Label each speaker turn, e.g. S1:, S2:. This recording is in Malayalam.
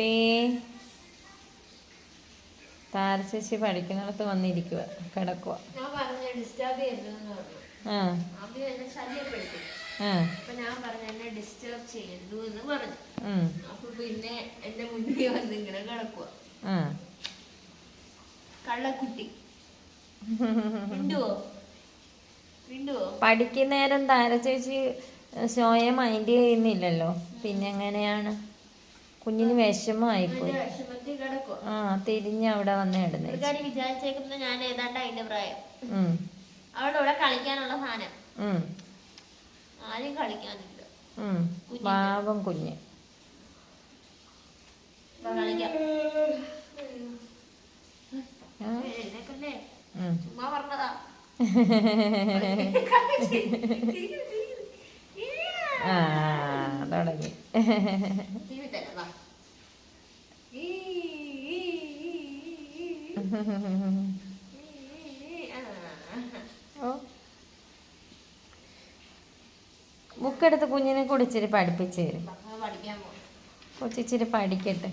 S1: കുട്ടി താരശേഷി പഠിക്കുന്നിടത്ത് വന്നിരിക്കുക, കിടക്കുക. ആ
S2: ഞാൻ പറഞ്ഞു എന്നെ ഡിസ്റ്റർബ് ചെയ്യരുത് എന്ന് പറഞ്ഞു. അപ്പൊ പിന്നെ എന്റെ മുന്നിൽ വന്ന് ഇങ്ങനെ കിടക്കുക കള്ളക്കുട്ടി.
S1: പഠിക്കുന്നേരം താരചേച്ചി ഷോയെ മൈൻഡ് ചെയ്യുന്നില്ലല്ലോ, പിന്നെ എങ്ങനെയാണ്? കുഞ്ഞിന് വിഷമമായിപ്പോയി. ആ തിരിഞ്ഞ് അവിടെ വന്ന് ഇടുന്നു.
S2: വിചാരിച്ചേക്കുന്നത് ഞാൻ ഏതാണ്ട് അതിന്റെ പ്രായം. അവളുടെ കൂടെ കളിക്കാനുള്ള സാധനം ആരും കളിക്കാനില്ല.
S1: പാവം കുഞ്ഞ്.
S2: ചുമ്മാ പറഞ്ഞതാ.
S1: തുടങ്ങി. ബുക്കെടുത്ത് കുഞ്ഞിനെ കൂടി ഇച്ചിരി പഠിപ്പിച്ചു തരും. കൊച്ചിച്ചിരി പഠിക്കട്ടെ.